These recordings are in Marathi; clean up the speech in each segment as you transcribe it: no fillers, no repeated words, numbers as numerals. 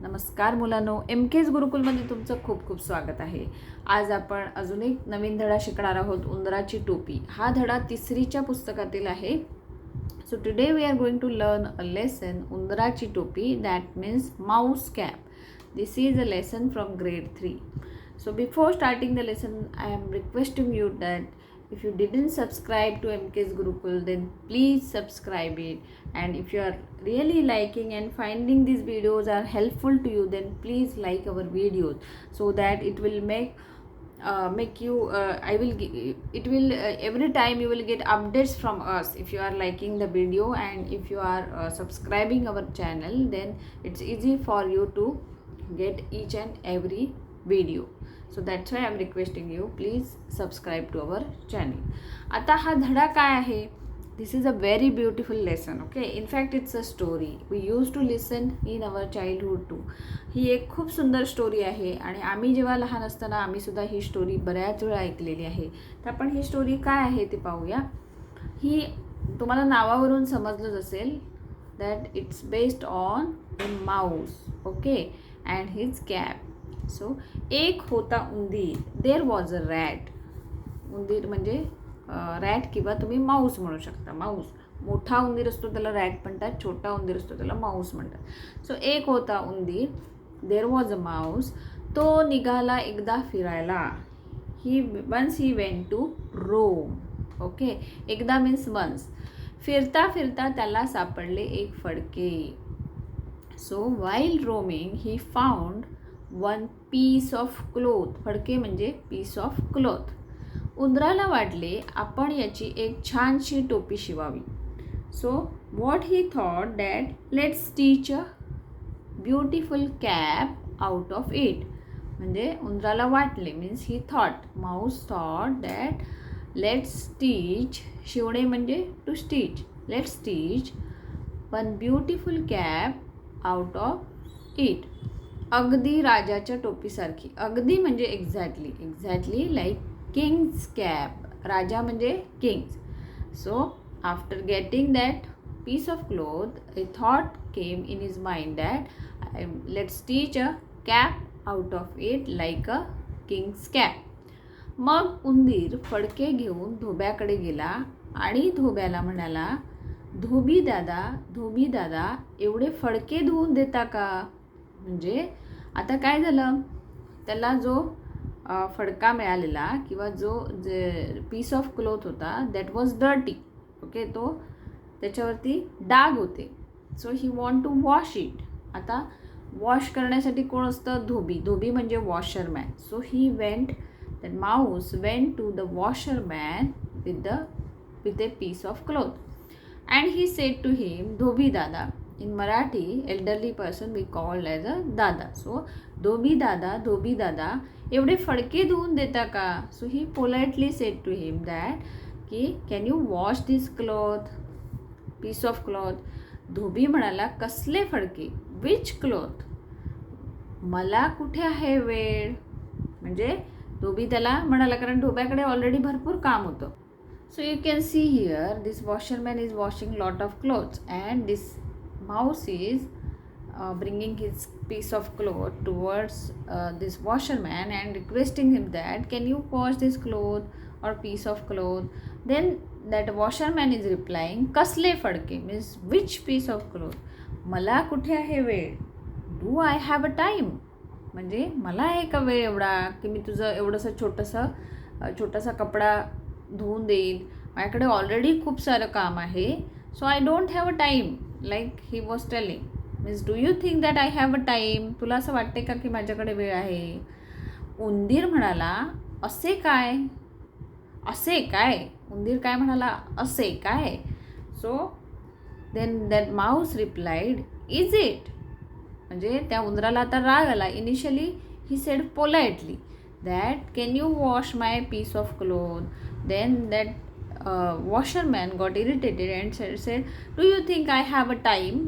नमस्कार मुलांनो, MK's गुरुकुलमध्ये तुमचं खूप खूप स्वागत आहे. आज आपण अजून एक नवीन धडा शिकणार आहोत. उंदराची टोपी. हा धडा 3रीच्या पुस्तकातील आहे. So today we are going to learn a lesson उंदराची टोपी, that means mouse cap. This is a lesson from grade 3. So before starting the lesson, I am requesting you that if you didn't subscribe to MK's Gurukul, then please subscribe it. And if you are really liking and finding these videos are helpful to you, then please like our videos so that it will make you it will every time you will get updates from us if you are liking the video, and if you are subscribing our channel, then it's easy for you to get each and every video. So that's why I'm requesting you, please subscribe to our channel. आता हा धडा काय आहे? This is a very beautiful lesson. Okay, in fact it's a story we used to listen in our childhood too. ही एक खूप सुंदर स्टोरी आहे आणि आम्ही जेव्हा लहान असताना आम्ही सुद्धा ही स्टोरी बऱ्याच वेळा ऐकलेली आहे. तर आपण ही स्टोरी काय आहे ते पाहूया. ही तुम्हाला नावावरून समजलंच असेल that it's based on a mouse, okay, and his cap. So एक होता उंदीर. There was a rat. उंदीर म्हणजे रॅट किंवा तुम्ही माऊस म्हणू शकता. माऊस, मोठा उंदीर असतो त्याला रॅट म्हणतात, छोटा उंदीर असतो त्याला माऊस म्हणतात. सो एक होता उंदीर. There was a mouse. तो निघाला एकदा फिरायला. Once he went to Rome. Okay, एकदा मीन्स वन्स. फिरता फिरता त्याला सापडले एक फडके. So while roaming he found one piece of cloth. फडके म्हणजे पीस ऑफ क्लोथ. उंदराला वाटले आपण याची एक छानशी टोपी शिवावी. So what he thought that let's teach a beautiful cap out of it. म्हणजे उंदराला वाटले means he thought, mouse thought that let's teach, शिवणे म्हणजे to stitch, let's teach one beautiful cap out of it. अगदी राजाच्या टोपीसारखी. अगदी म्हणजे एक्झॅक्टली लाईक किंग्स कॅप. राजा म्हणजे king's. So after getting that piece of cloth, a thought came in his mind that let's teach a cap out of it like a king's cap. मग उंदीर फडके घेऊन धोब्याकडे गेला आणि धोब्याला म्हणाला, धोबी दादा एवढे फडके धुवून देता का? म्हणजे आता काय झालं, त्याला जो फडका मिळालेला किंवा जो पीस ऑफ क्लोथ होता दॅट वॉज डर्टी. ओके, तो त्याच्यावरती डाग होते. So he want to wash it. आता वॉश करण्यासाठी कोण असतं? धोबी म्हणजे washerman. So he went, that mouse went to the washerman with a piece of cloth, and he said to him, Dhobi dada. In Marathi, elderly person we call as a dada. So Dhobi dada एवढे फडके धुवून देता का? So he politely said to him that की can you wash this cloth, piece of cloth. धोबी म्हणाला, कसले फडके? which cloth? मला कुठे आहे वेळ? म्हणजे धोबी त्याला म्हणाला, कारण धोब्याकडे ऑलरेडी भरपूर काम होतं. So you can see here this washerman is washing lot of clothes and this mouse is bringing his piece of cloth towards this washerman and requesting him that can you wash this cloth or piece of cloth. Then that washerman is replying, कसले फडके means which piece of cloth. मला कुठे आहे वेळ? Do I have a time. म्हणजे मला आहे का वेळ एवढा की मी तुझं एवढंसं छोटासा कपडा धुवून देईन? माझ्याकडे ऑलरेडी खूप सारं काम आहे. So I don't have a time like he was telling. Means do you think that I have a time? तुला असं वाटते का की माझ्याकडे वेळ आहे? उंदीर म्हणाला, असे काय? उंदीर काय म्हणाला? असे काय? So then that mouse replied, is it. म्हणजे त्या उंदराला आता राग आला. Initially he said politely that can you wash my piece of cloth. Then that washerman got irritated and said, do you think I have a time?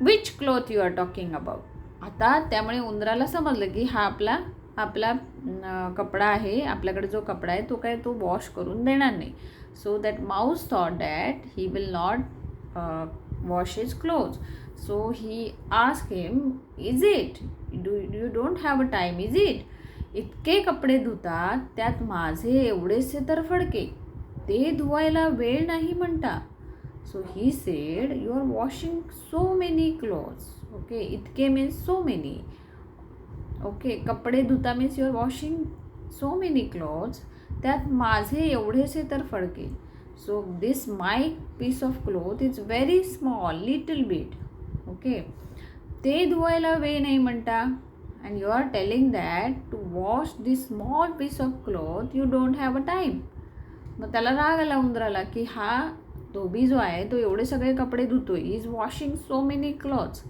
Which cloth you are talking about. आता त्यामुळे उंदराला समजलं की हा आपला कपडा आहे, आपल्याकडे जो कपडा आहे तो काय तो वॉश करून देणार नाही. So that Mouse thought that he will not wash his clothes. So he asked him, is it? You don't have a time, is it? इतके कपडे धुतात त्यात माझे एवढेसे तर फडके, ते धुवायला वेळ नाही म्हणता. So he said, you are washing so many clothes. Okay, itke means so many. Okay, कपडे धुता means you are washing so many clothes. त्यात माझे एवढेसे तर Phadke. So this my piece of cloth is very small, little bit. Okay, ते धुवायला वेळ नाही म्हणता. And you are telling that to wash this small piece of cloth you don't have a time. मग त्याला राग आला उंदराला की हा धोबी जो आहे तो एवढे सगळे कपडे धुतोय. He is washing so many clothes.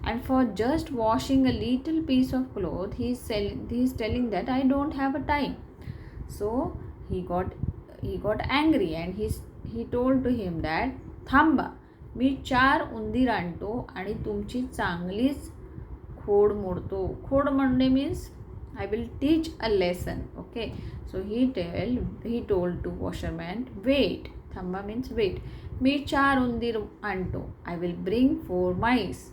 And for just washing a little piece of cloth, he is telling that I don't have a time. So he got angry and he told to him that थांबा, मी 4 उंदीर आणतो आणि तुमची चांगलीच खोड मोडतो. खोड म्हणणे means I will teach a lesson. Okay, so he told to washerman, wait. थांबा means wait. मी 4 उंदीर आणतो. I will bring 4 mice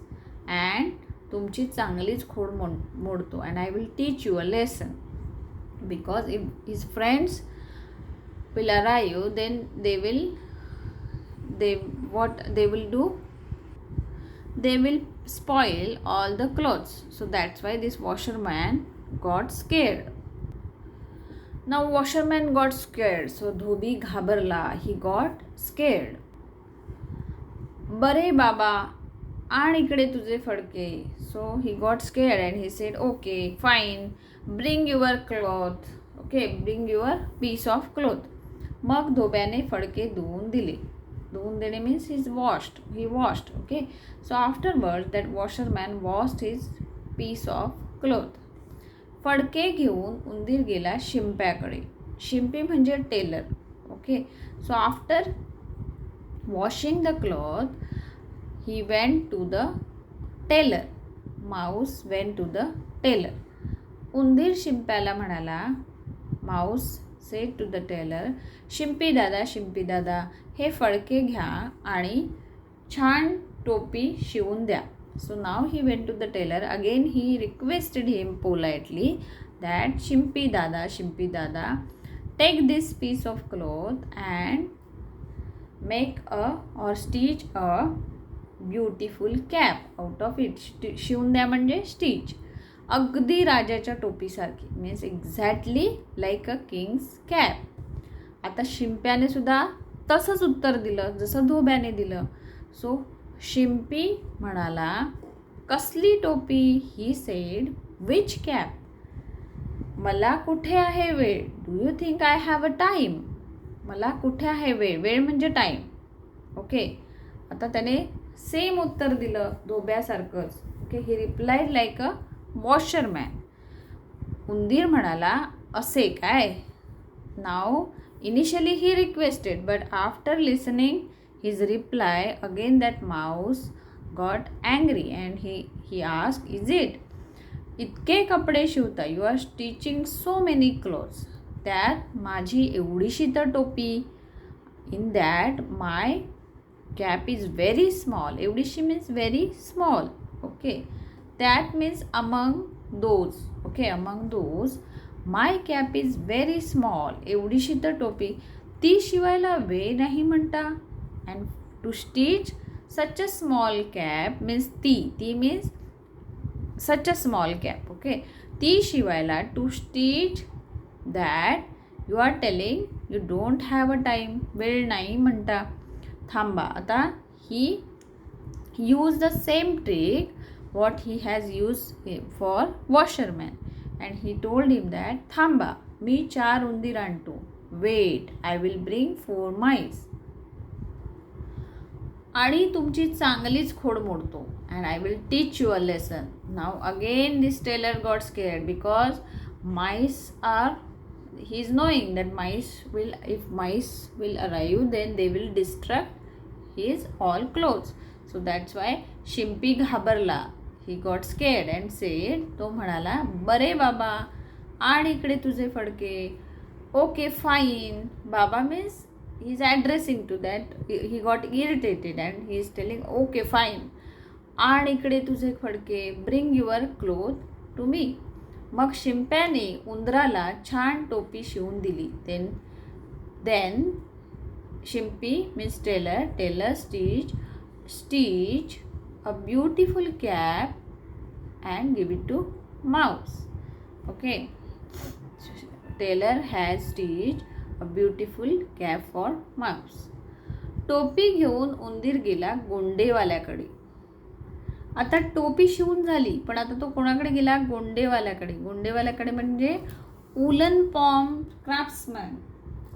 and तुमची चांगलीच खोड मोडतो and I will teach you a lesson. Because if his friends will arrive, then what they will do? They will spoil all the clothes. So that's why this washerman got scared. Now washerman got scared. So धोबी घाबरला. He got scared. बरे बाबा, आण इकडे तुझे Phadke. So he got scared and he said, okay, fine, bring your cloth. Okay, bring your piece of cloth. मग धोब्याने फडके धुवून दिले. धुवून देणे means he washed. Okay, so afterwards that washerman washed his piece of cloth. Phadke घेऊन उंदीर गेला शिंप्याकडे. शिंपी म्हणजे tailor. Okay, so after washing the cloth he went to the tailor. Mouse went to the tailor. उंदीर शिंप्याला म्हणाला, Mouse said to the tailor, शिंपी दादा, हे फडके घ्या आणि छान टोपी शिवून द्या. So now he went to the tailor. Again he requested him politely that Shimpi dada, take this piece of cloth and make or stitch a beautiful cap out of it. शिवून द्या म्हणजे stitch. अगदी राजाच्या टोपीसारखी, means exactly like a king's cap. आता शिंप्याने सुद्धा तसंच उत्तर दिलं जसं धोब्याने दिलं. सो शिंपी म्हणाला, कसली टोपी? He said, which cap? मला कुठे आहे वेळ? Do you think I have a time? मला कुठे आहे वेळ? वेळ म्हणजे टाईम. ओके, आता त्याने सेम उत्तर दिलं धोब्यासारखंच. Okay, he replied like a washerman. उंदीर म्हणाला, असे काय? Now initially he requested, but after listening his reply, again that mouse got angry and he asked, is it? इतके कपडे शिवता, you are stitching so many clothes. त्यात माझी एवढीशी तर टोपी. In that my cap is very small. एवढीशी means very small. Okay, that means among those. Okay, among those my cap is very small. एवढीशी तर टोपी, ती शिवायला वेळ नाही म्हणता. And to stitch such a small cap means ती means such a small cap. Okay, ती शिवायला to stitch that you are telling you don't have a time. वेळ नाही म्हणता. थांबा, आता he used the same trick what he has used for washerman and he told him that थांबा, मी 4 उंदीर आणतो. Wait, I will bring 4 mice. आणि तुमची चांगलीच खोड मोडतो. And I will teach you a lesson. Now again this tailor got scared because mice are, he is knowing that if mice will arrive, then they will destruct his all clothes. So that's why शिंपी घाबरला. He got scared and said, तो म्हणाला, बरे बाबा, आण इकडे तुझे फडके. Okay, fine. बाबा means he is addressing to that. He got irritated and he is telling, okay, fine, आण इकडे तुझे फडके, bring your cloth to me. मग शिंप्याने उंदराला छान टोपी शिवून दिली. देन शिंपी means tailor, tailor stitch a beautiful cap and give it to mouse. Okay, tailor has stitched a beautiful cap for mouse. टोपी घेऊन उंदीर गेला गोंडेवाल्याकडे. आता टोपी शिवून झाली, पण आता तो कोणाकडे गेला? गोंडेवाल्याकडे. गोंडेवाल्याकडे म्हणजे उलन पॉम क्राफ्ट्समॅन.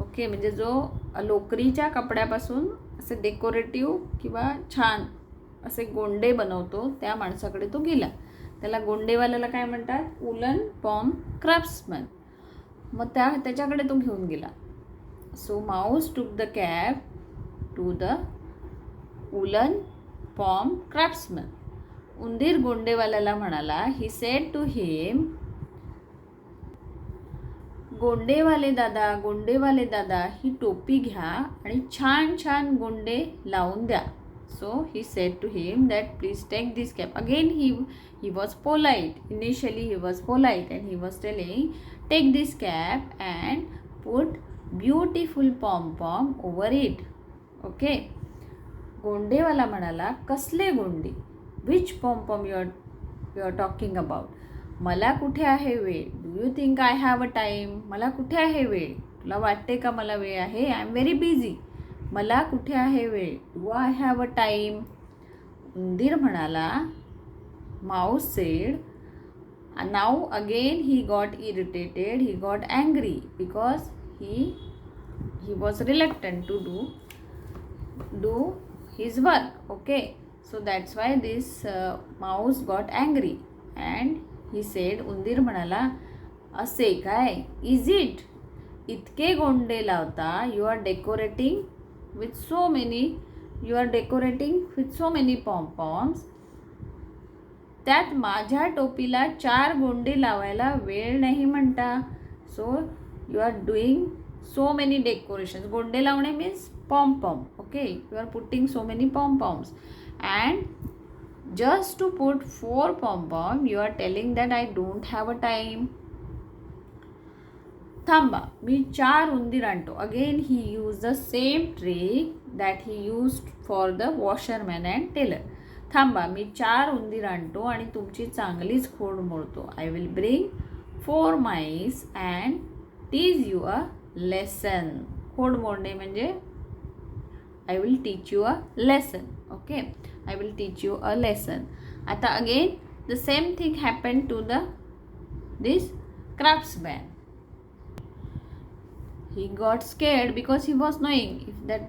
ओके, म्हणजे जो लोकरीच्या कपड्यापासून असे डेकोरेटिव्ह किंवा छान असे गोंडे बनवतो त्या माणसाकडे तो गेला. त्याला गोंडेवाल्याला काय म्हणतात? उलन पॉम क्राफ्ट्समॅन. मग त्याच्याकडे तो घेऊन गेला. So mouse took the cap to the woollen pom क्राफ्ट्समॅन. उंदीर गोंडेवाल्याला म्हणाला, ही सेड टू हिम, गोंडेवाले दादा ही टोपी घ्या आणि छान छान गोंडे लावून द्या. So he said to him that please take this cap. Again he was polite. Initially he was polite and he was telling, take this cap and put beautiful pom-pom over it. Okay. गोंडेवाला म्हणाला, कसले गोंडे? Which pom-pom you are talking about? मला कुठे आहे वेळ? Do you think I have a time? मला कुठे आहे वेळ? तुला वाटते का मला वेळ आहे? I am very busy. मला कुठे आहे वेळ? Do I have a time? उंदीर म्हणाला, Mouse sed. Now again he got irritated, he got angry because he was reluctant to do his work. Okay, so that's why this mouse got angry and he said, उंदीर म्हणाला, असे काय? Is it? इतके गोंडे लावता? You are decorating with so many pompoms. त्यात माझ्या टोपीला 4 गोंडे लावायला वेळ नाही म्हणता. So you are doing so many decorations. गोंडे लावणे means pom-pom. Okay, you are putting so many pom-poms and just to put 4 pom-pom you are telling that I don't have a time. थांबा, मी 4 उंदीर आणतो. Again he used the same trick that he used for the washerman and tailor. थांबा, मी 4 उंदीर आणतो आणि तुमची चांगलीच खोड मोडतो. I will bring 4 mice and teach you a lesson. खोड मोडणे म्हणजे I will teach you a lesson. Okay, I will teach you a lesson. आता again the same thing happened to this craftsman. He got scared because he was knowing if that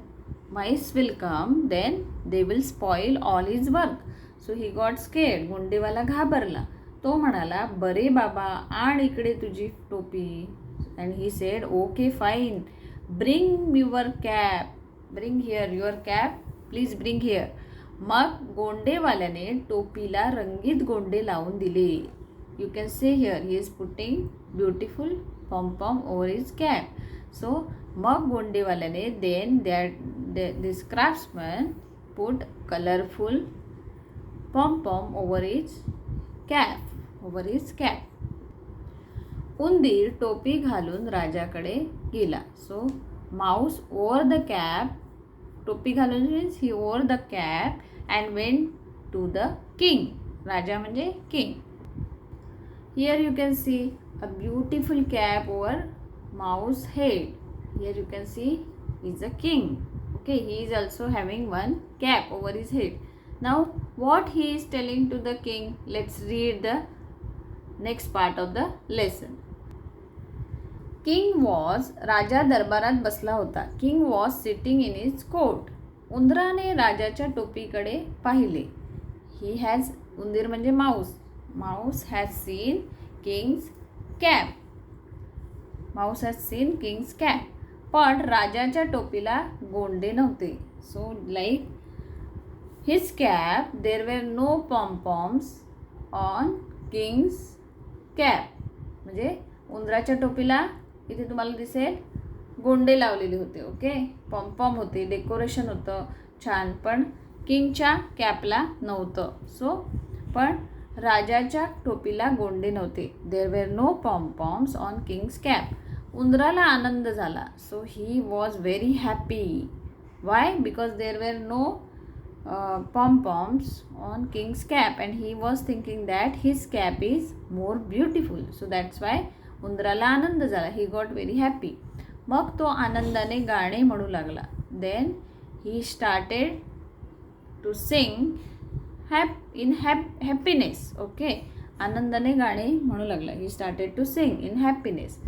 mice will come then they will spoil all his work. So he got scared. गोंडेवाला घाबरला. तो म्हणाला, बरे बाबा, आण इकडे तुझी टोपी. And he said, okay fine, bring your cap, bring here your cap, please bring here. मग गोंडेवाल्याने टोपीला रंगीत गोंडे लावून दिले. You can see here he is putting beautiful pom-pom over his cap. So मग गोंडेवाल्याने then this craftsman put colorful pom-pom over his cap. उंदीर टोपी घालून राजाकडे गेला. So mouse over the cap, टोपी घालून means he over the cap and went to the king. राजा म्हणजे king. Here you can see a beautiful cap over mouse head. Here you can see is a king. Okay, he is also having one cap over his head. Now what he is telling to the king? Let's read the next part of the lesson. King was, राजा दरबारात बसला होता. King was sitting in his court. उंदराने राजाच्या टोपीकडे पाहिले. ही हॅज, उंदीर म्हणजे mouse. Mouse has seen king's cap. Mouse has seen king's cap. पण राजाच्या टोपीला गोंडे नव्हते. So like his cap there were no pompoms on king's cap. म्हणजे उंदराच्या टोपीला इथे तुम्हाला दिसेल गोंडे लावलेले होते. ओके, पॉम्पॉम होते, डेकोरेशन होतं छान, पण किंगच्या कॅपला नव्हतं. सो पण राजाच्या टोपीला गोंडे नव्हते. There were no pompoms on king's cap. उंदराला आनंद झाला. So he was very happy. Why? Because there were no pom-poms on king's cap and he was thinking that his cap is more beautiful. So that's why उंदराला आनंद झाला. He got very happy. मग तो आनंदाने गाणे म्हणू लागला. Then he started to sing in happiness. Okay. आनंदाने गाणे म्हणू लागला. He started to sing in happiness.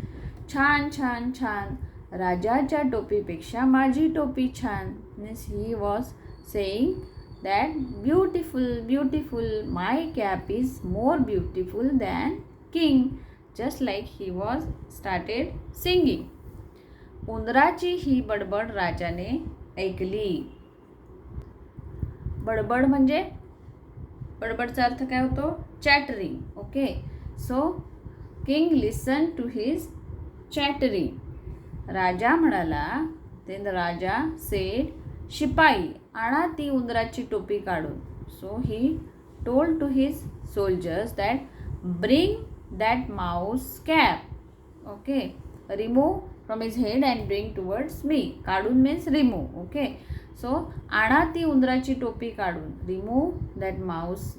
छान छान छान, राजाच्या टोपीपेक्षा माझी टोपी छान. Means he was saying that beautiful, my cap is more beautiful than king, just like he was started singing. उंदराची ही बडबड राजाने ऐकली. बडबड म्हणजे बडबडचा अर्थ काय होतो? Chattering. Okay. So king listen to his chattering. राजा म्हणाला, देन राजा सेड, शिपाई आणा ती उंदराची टोपी काढून. So he told to his soldiers that bring that mouse cap. Okay. Remove from his head and bring towards me. काढून मीन्स रिमूव्ह. ओके. सो आणा ती उंदराची टोपी काढून. Remove that mouse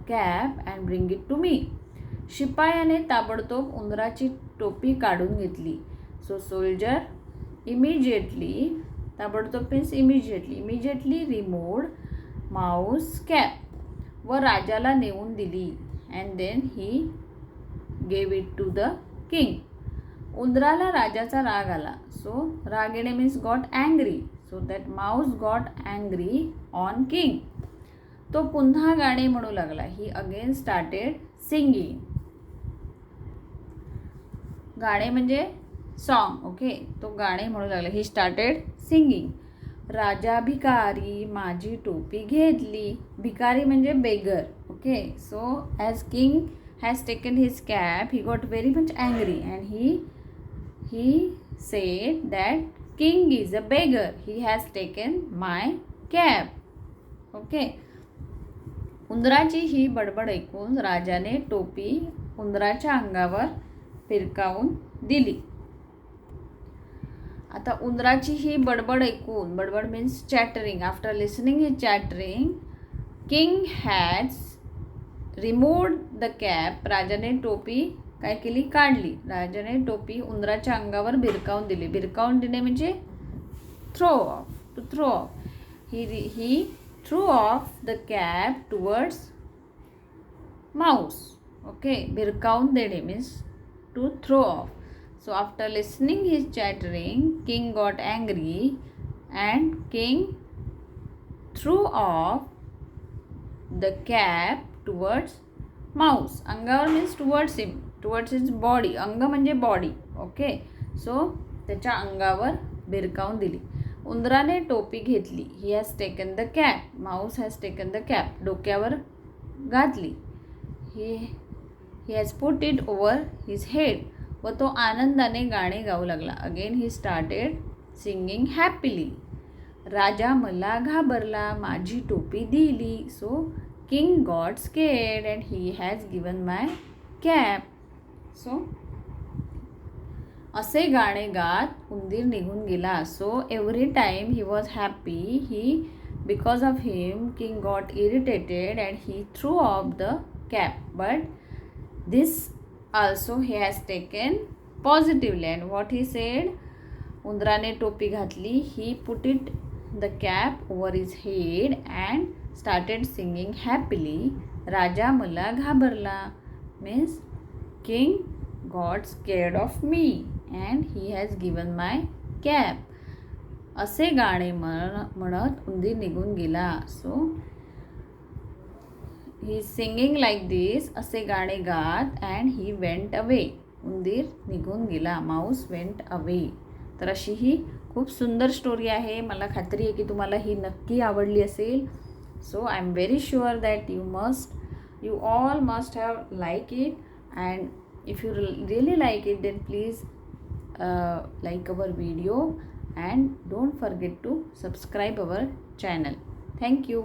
cap and bring it to me. शिपायाने ताबडतोब उंदराची टोपी काढून घेतली. सो सोल्जर इमिजिएटली, ताबडतोब means immediately removed mouse cap व राजाला नेऊन दिली. And then he gave it to the king. उंदराला राजाचा राग आला. सो राग येणे means got angry. So that mouse got angry on king. तो पुन्हा गाणे म्हणू लागला. He again started singing. गाणे म्हणजे सॉन्ग. ओके. तो गाणे म्हणू लागला. ही स्टार्टेड सिंगिंग. राजा भिकारी माझी टोपी घेतली. भिकारी म्हणजे beggar. Okay. So as king has taken his cap he got very much angry and he said that king is a beggar. He has taken my cap. Okay. उंदराची ही बडबड ऐकून राजाने टोपी उंदराच्या अंगावर फिरकावून दिली. आता उंदराची ही बडबड ऐकून, बडबड means chattering. After listening his chattering, king has removed the cap. राजाने टोपी काय केली? काढली. राजाने टोपी उंदराच्या अंगावर भिरकावून दिली. भिरकावून देणे म्हणजे throw off, to throw off. He threw off the cap towards mouse. Okay. भिरकावून देणे means to throw off. So after listening his chattering, king got angry and king threw off the cap towards mouse. अंगावर means towards him, towards his body. अंग म्हणजे body. ओके. सो त्याच्या अंगावर भिरकावून दिली. उंदराने टोपी घेतली. He has taken the cap. Mouse has taken the cap. डोक्यावर घातली. He has put it over his head. व तो आनंदाने गाणे गाऊ लागला. Again he started singing happily. राजा मला घाबरला, माझी टोपी दिली. So king got scared and he has given my cap. So असे गाणे गात उंदीर निघून गेला. So every time he was happy. Because of him king got irritated and he threw off the cap. But this also he has taken positively. And what he said, उंदराने टोपी घातली. He put it the cap over his head and started singing happily. राजा मला घाबरला means king got scared of me and he has given my cap. असे गाणे म्हणत उंदीर निघून गेला. So he is singing like this. असे गाणे गात अँड ही वेंट अवे. उंदीर निघून गेला. Mouse went away. तर अशी ही खूप सुंदर स्टोरी आहे. मला खात्री आहे की तुम्हाला ही नक्की आवडली असेल. So I am very sure that you all must have like it. And if you really like it then please like our video and don't forget to subscribe our channel. Thank you.